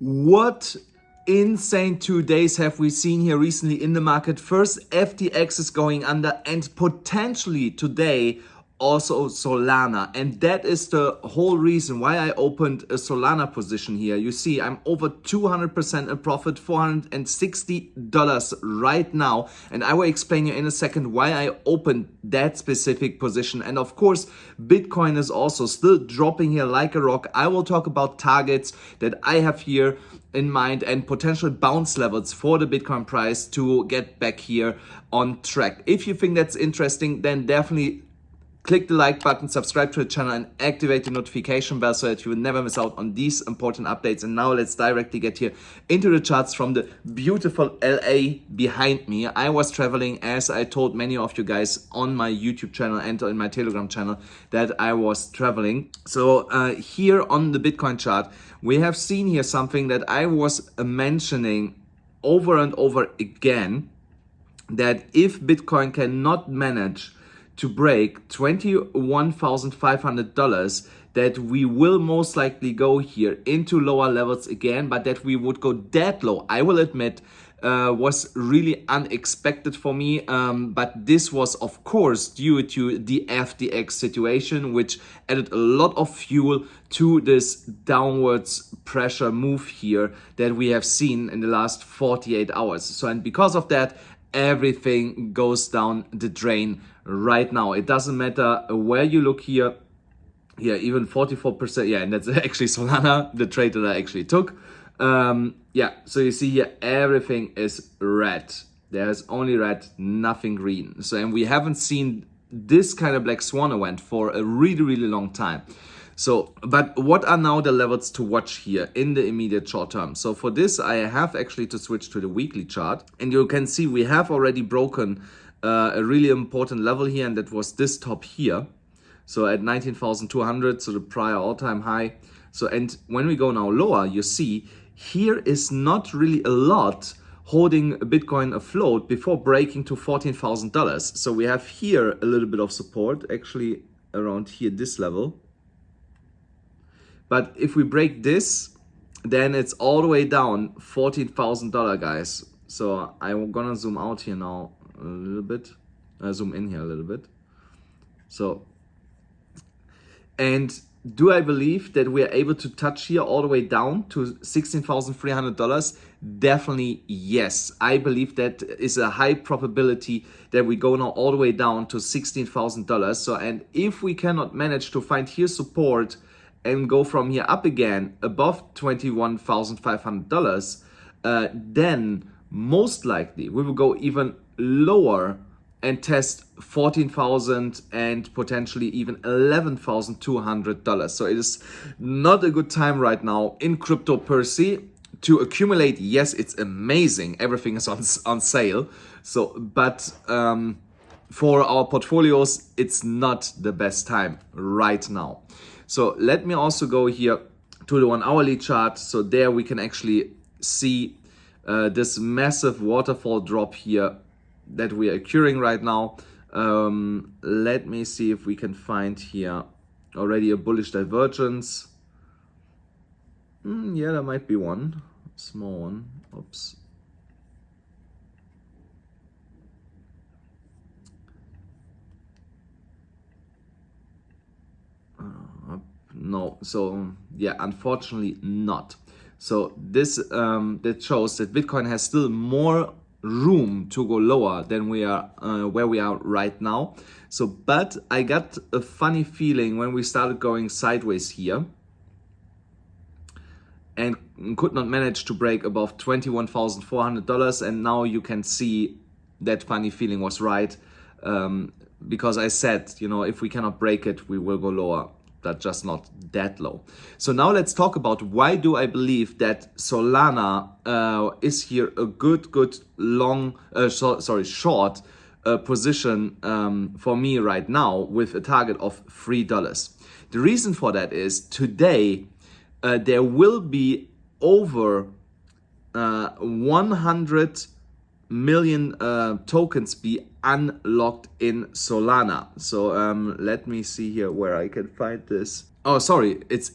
What insane 2 days have we seen here recently in the market? First, FTX is going under, and potentially today also Solana. And that is the whole reason why I opened a Solana position here. You see, I'm over 200% in profit, $460 right now. And I will explain you in a second why I opened that specific position. And of course, Bitcoin is also still dropping here like a rock. I will talk about targets that I have here in mind and potential bounce levels for the Bitcoin price to get back here on track. If you think that's interesting, then definitely click the like button, subscribe to the channel, and activate the notification bell so that you will never miss out on these important updates. And now let's directly get here into the charts from the beautiful LA behind me. I was traveling, as I told many of you guys on my YouTube channel and in my Telegram channel, that I was traveling. So here on the Bitcoin chart, we have seen here something that I was mentioning over and over again, that if Bitcoin cannot manage to break $21,500, that we will most likely go here into lower levels again, but that we would go that low, I will admit, was really unexpected for me. But this was, of course, due to the FTX situation, which added a lot of fuel to this downwards pressure move here that we have seen in the last 48 hours. So, and because of that, everything goes down the drain right now. It doesn't matter where you look here. Yeah, even 44%. Yeah, and that's actually Solana, the trade that I actually took. Yeah, so you see here, everything is red. There's only red, nothing green. So, and we haven't seen this kind of black swan event for a really, really long time. So, but what are now the levels to watch here in the immediate short term? So for this, I have actually to switch to the weekly chart. And you can see we have already broken a really important level here, and that was this top here. So at 19,200, so the prior all-time high. So, and when we go now lower, you see here is not really a lot holding Bitcoin afloat before breaking to $14,000. So we have here a little bit of support, actually around here, this level. But if we break this, then it's all the way down $14,000, guys. So I'm gonna zoom out here now a little bit, zoom in here a little bit. So, and do I believe that we are able to touch here all the way down to $16,300? Definitely yes. I believe that is a high probability that we go now all the way down to $16,000. So, and if we cannot manage to find here support and go from here up again above $21,500, then most likely we will go even lower and test $14,000 and potentially even $11,200. So it is not a good time right now in crypto per se to accumulate. Yes, it's amazing, everything is on sale. So, but for our portfolios, it's not the best time right now. So let me also go here to the 1 hourly chart. So there we can actually see this massive waterfall drop here that we are occurring right now. Let me see if we can find here already a bullish divergence. Yeah, there might be one, small one. Oops. No, so yeah, unfortunately not. So this that shows that Bitcoin has still more room to go lower than we are where we are right now. So, but I got a funny feeling when we started going sideways here and could not manage to break above $21,400, and now you can see that funny feeling was right, because I said, you know, if we cannot break it, we will go lower. That's just not that low. So now let's talk about why do I believe that Solana is here a good long, short position for me right now with a target of $3. The reason for that is today there will be over 100 million tokens be unlocked in Solana. So let me see here where I can find this. Oh, sorry, it's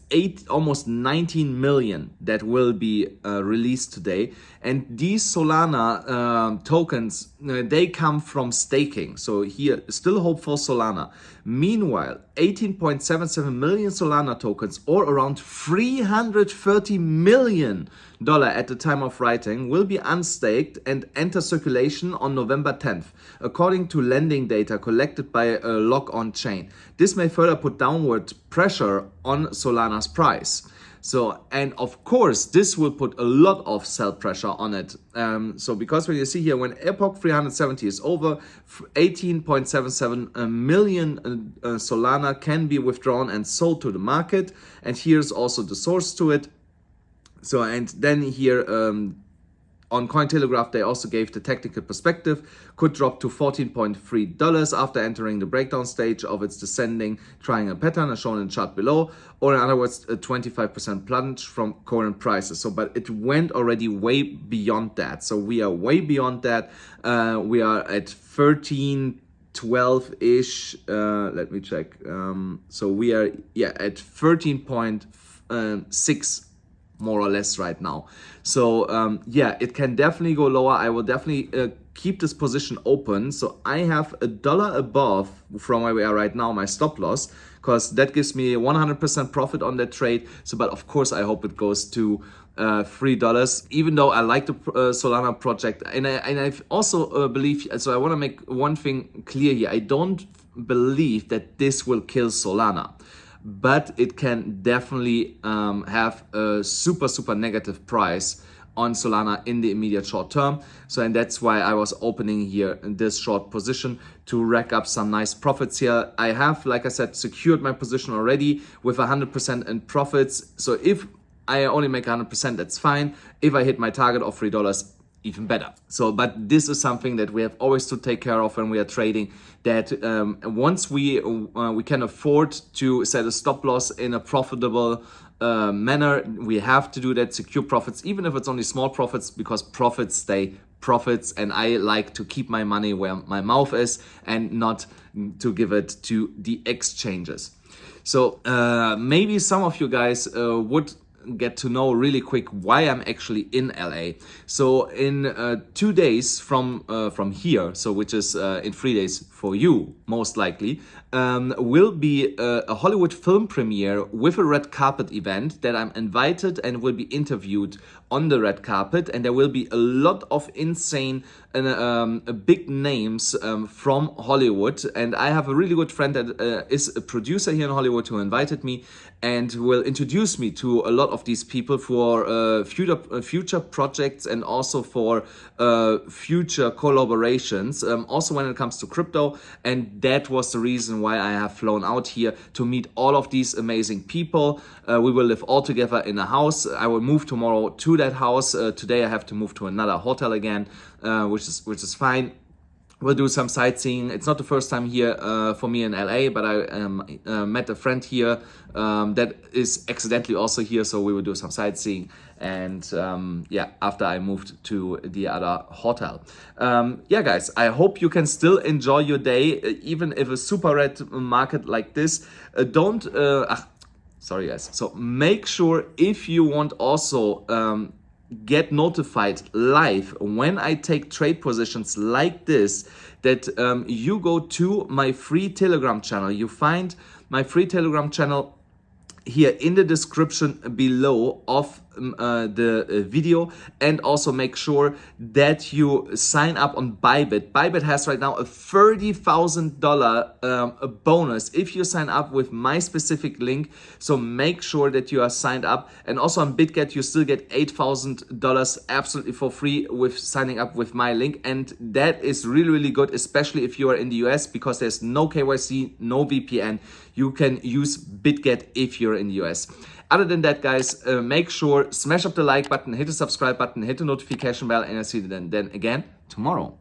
almost 19 million that will be released today. And these Solana tokens, they come from staking. So here, still hope for Solana. Meanwhile, 18.77 million Solana tokens, or around $330 million at the time of writing, will be unstaked and enter circulation on November 10th, according to lending data collected by Lock on Chain. This may further put downward pressure on Solana's price. So, and of course, this will put a lot of sell pressure on it. So because when you see here, when Epoch 370 is over, 18.77 million Solana can be withdrawn and sold to the market. And here's also the source to it. So, and then here on Cointelegraph, they also gave the technical perspective, could drop to $14.3 after entering the breakdown stage of its descending triangle pattern as shown in the chart below, or in other words, a 25% plunge from current prices. So, but it went already way beyond that. So we are way beyond that. We are at 12-ish. Let me check. So we are, at 13.6 more or less right now. So it can definitely go lower. I will definitely keep this position open. So I have $1 above from where we are right now, my stop loss, because that gives me 100% profit on that trade. So, but of course, I hope it goes to $3, even though I like the Solana project. And I also believe, so I want to make one thing clear here. I don't believe that this will kill Solana, but it can definitely have a super negative price on Solana in the immediate short term. So, and that's why I was opening here in this short position to rack up some nice profits here. I have, like I said, secured my position already with 100% in profits. So if I only make 100%, that's fine. If I hit my target of $3, even better. So, but this is something that we have always to take care of when we are trading, that once we can afford to set a stop loss in a profitable manner, we have to do that, secure profits, even if it's only small profits, because profits stay profits, and I like to keep my money where my mouth is and not to give it to the exchanges. So maybe some of you guys would get to know really quick why I'm actually in LA. So in 2 days from here, so which is in 3 days for you most likely, will be a Hollywood film premiere with a red carpet event that I'm invited and will be interviewed on the red carpet, and there will be a lot of insane and big names from Hollywood. And I have a really good friend that is a producer here in Hollywood who invited me and will introduce me to a lot of these people for future projects and also for future collaborations, also when it comes to crypto. And that was the reason why I have flown out here to meet all of these amazing people. We will live all together in a house. I will move tomorrow to that house. Today I have to move to another hotel again, which is fine. We'll do some sightseeing. It's not the first time here for me in LA, but I met a friend here that is accidentally also here, so we will do some sightseeing. And after I moved to the other hotel. Guys, I hope you can still enjoy your day, even if a super red market like this. Sorry guys. So make sure, if you want also get notified live when I take trade positions like this, that you go to my free Telegram channel. You find my free Telegram channel here in the description below of the video, and also make sure that you sign up on BYBIT. BYBIT has right now a $30,000 bonus if you sign up with my specific link, so make sure that you are signed up. And also on BitGet you still get $8,000 absolutely for free with signing up with my link, and that is really good, especially if you are in the US, because there's no KYC, no VPN. You can use BitGet if you're in the US. Other than that, guys, make sure, smash up the like button, hit the subscribe button, hit the notification bell, and I'll see you then again tomorrow.